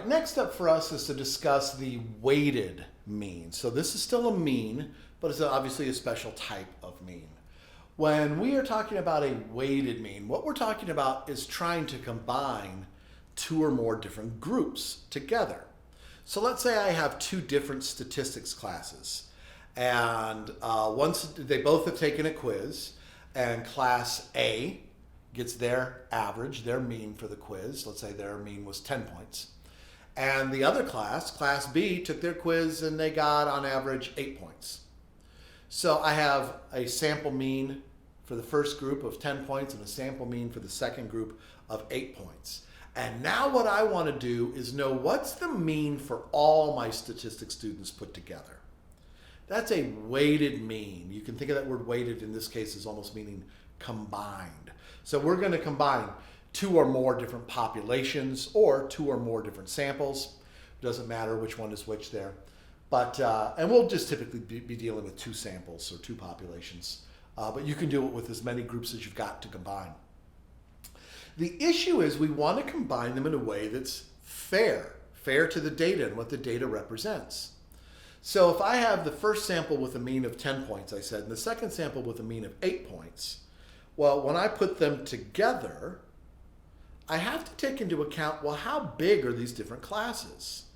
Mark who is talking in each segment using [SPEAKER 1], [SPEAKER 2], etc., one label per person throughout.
[SPEAKER 1] right, next up for us is to discuss the weighted mean. So this is still a mean, but it's obviously a special type of mean. When we are talking about a weighted mean, what we're talking about is trying to combine two or more different groups together. So let's say I have two different statistics classes, and once they both have taken a quiz, and class A gets their average, their mean for the quiz. Let's say their mean was 10 points. And the other class, class B, took their quiz and they got on average 8 points. So I have a sample mean for the first group of 10 points and a sample mean for the second group of 8 points. And now what I want to do is know what's the mean for all my statistics students put together. That's a weighted mean. You can think of that word weighted in this case as almost meaning combined. So we're going to combine two or more different populations or two or more different samples. It doesn't matter which one is which there. But, and we'll just typically be dealing with two samples or two populations. But you can do it with as many groups as you've got to combine. The issue is we want to combine them in a way that's fair to the data and what the data represents. So if I have the first sample with a mean of 10 points, I said, and the second sample with a mean of 8 points, well, when I put them together, I have to take into account, well, how big are these different classes?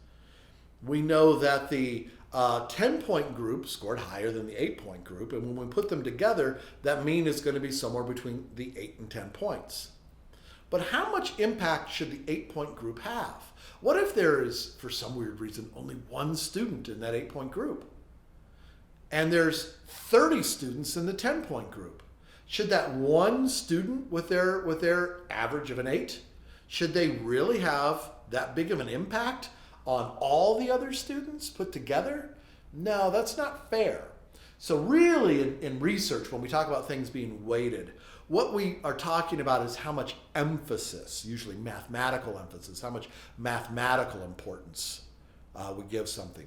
[SPEAKER 1] We know that the 10-point group scored higher than the 8-point group, and when we put them together, that mean is going to be somewhere between the 8 and 10 points. But how much impact should the 8-point group have? What if there is, for some weird reason, only one student in that 8-point group? And there's 30 students in the 10-point group. Should that one student with their average of an 8, should they really have that big of an impact on all the other students put together? No, that's not fair. So really in research, when we talk about things being weighted, what we are talking about is how much emphasis, usually mathematical emphasis, how much mathematical importance we give something.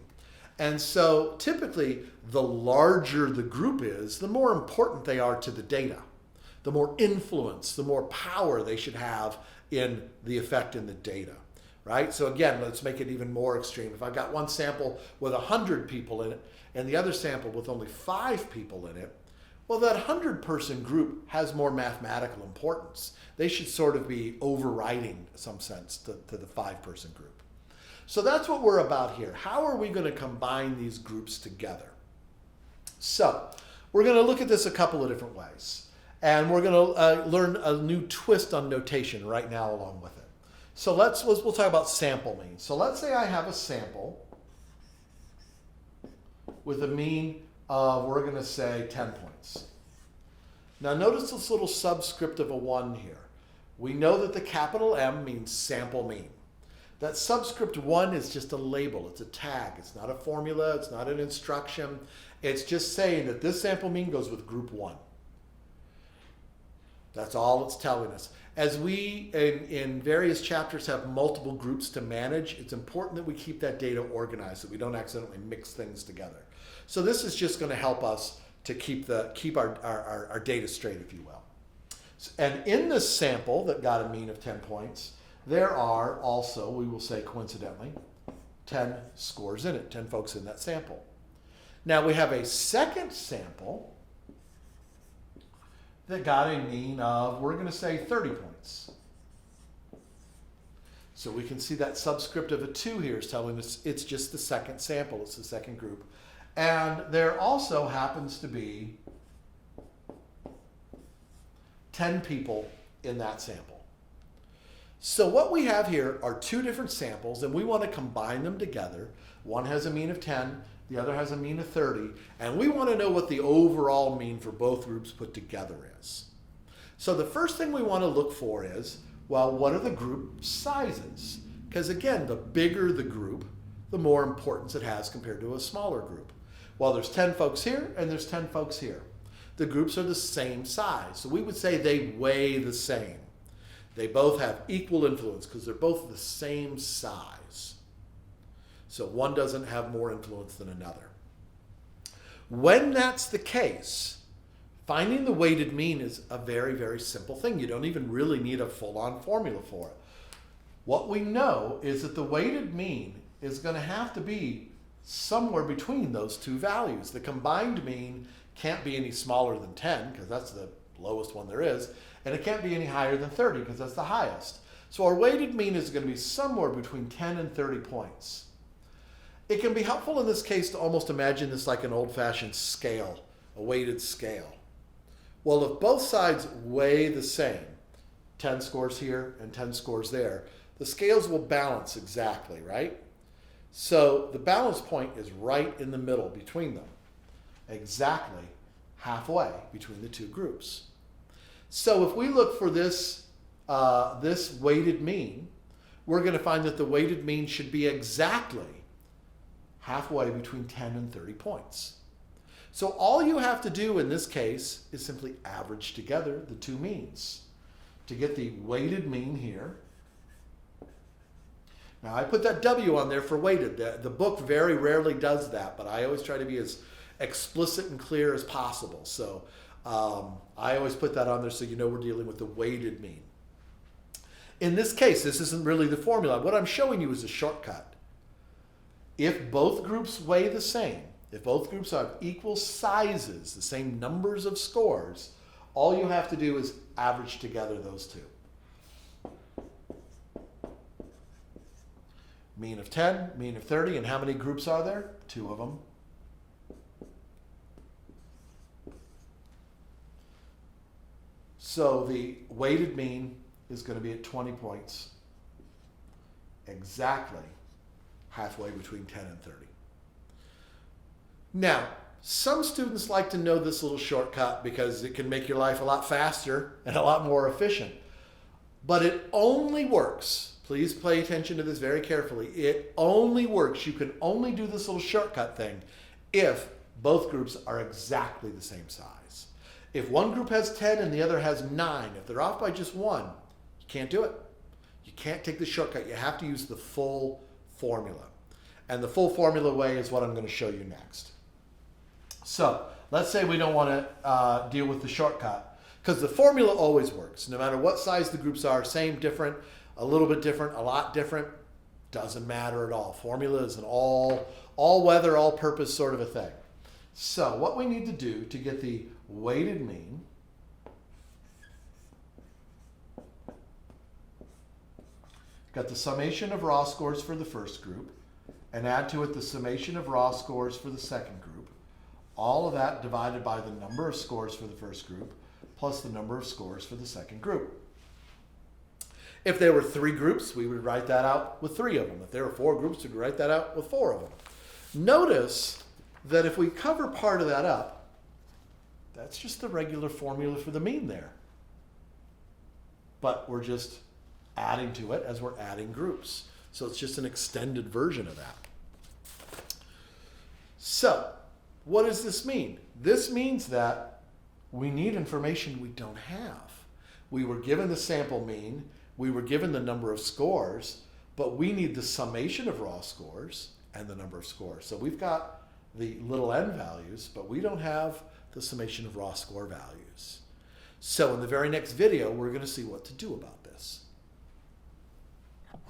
[SPEAKER 1] And so typically, the larger the group is, the more important they are to the data, the more influence, the more power they should have in the effect in the data, right? So again, let's make it even more extreme. If I've got one sample with 100 people in it and the other sample with only 5 people in it, well, that 100-person group has more mathematical importance. They should sort of be overriding, in some sense, to the 5-person group. So that's what we're about here. How are we going to combine these groups together? So we're going to look at this a couple of different ways. And we're going to learn a new twist on notation right now along with it. So we'll talk about sample means. So let's say I have a sample with a mean of, we're going to say, 10 points. Now notice this little subscript of a 1 here. We know that the capital M means sample mean. That subscript 1 is just a label. It's a tag. It's not a formula. It's not an instruction. It's just saying that this sample mean goes with group 1. That's all it's telling us. As we, in various chapters, have multiple groups to manage, it's important that we keep that data organized, that we don't accidentally mix things together. So this is just going to help us to keep our data straight, if you will. And in this sample that got a mean of 10 points, there are also, we will say coincidentally, 10 scores in it, 10 folks in that sample. Now we have a second sample that got a mean of, we're going to say 30 points. So we can see that subscript of a 2 here is telling us it's just the second sample, it's the second group. And there also happens to be 10 people in that sample. So what we have here are 2 different samples, and we want to combine them together. One has a mean of 10, the other has a mean of 30, and we want to know what the overall mean for both groups put together is. So the first thing we want to look for is, well, what are the group sizes? Because again, the bigger the group, the more importance it has compared to a smaller group. Well, there's 10 folks here and there's 10 folks here. The groups are the same size, so we would say they weigh the same. They both have equal influence because they're both the same size. So one doesn't have more influence than another. When that's the case, finding the weighted mean is a very, very simple thing. You don't even really need a full-on formula for it. What we know is that the weighted mean is going to have to be somewhere between those two values. The combined mean can't be any smaller than 10 because that's the lowest one there is, and it can't be any higher than 30 because that's the highest. So our weighted mean is going to be somewhere between 10 and 30 points. It can be helpful in this case to almost imagine this like an old-fashioned scale, a weighted scale. Well, if both sides weigh the same, 10 scores here and 10 scores there, the scales will balance exactly, right? So the balance point is right in the middle between them, exactly halfway between the two groups. So if we look for this, this weighted mean, we're going to find that the weighted mean should be exactly halfway between 10 and 30 points. So all you have to do in this case is simply average together the two means to get the weighted mean here. Now I put that W on there for weighted. The book very rarely does that, but I always try to be as explicit and clear as possible. So I always put that on there so you know we're dealing with the weighted mean. In this case, this isn't really the formula. What I'm showing you is a shortcut. If both groups weigh the same, if both groups have equal sizes, the same numbers of scores, all you have to do is average together those two. Mean of 10, mean of 30, and how many groups are there? 2 of them. So the weighted mean is going to be at 20 points, exactly halfway between 10 and 30. Now, some students like to know this little shortcut because it can make your life a lot faster and a lot more efficient. But it only works, please pay attention to this very carefully, it only works, you can only do this little shortcut thing if both groups are exactly the same size. If one group has 10 and the other has 9, if they're off by just 1, you can't do it. You can't take the shortcut, you have to use the full formula. And the full formula way is what I'm going to show you next. So let's say we don't want to deal with the shortcut because the formula always works. No matter what size the groups are, same, different, a little bit different, a lot different, doesn't matter at all. Formula is an all-weather, all-purpose sort of a thing. So what we need to do to get the weighted mean got the summation of raw scores for the first group and add to it the summation of raw scores for the second group. All of that divided by the number of scores for the first group plus the number of scores for the second group. If there were 3 groups, we would write that out with 3 of them. If there were 4 groups, we'd write that out with 4 of them. Notice that if we cover part of that up, that's just the regular formula for the mean there. But we're just adding to it as we're adding groups. So it's just an extended version of that. So what does this mean? This means that we need information we don't have. We were given the sample mean, we were given the number of scores, but we need the summation of raw scores and the number of scores. So we've got the little n values, but we don't have the summation of raw score values. So in the very next video, we're going to see what to do about that.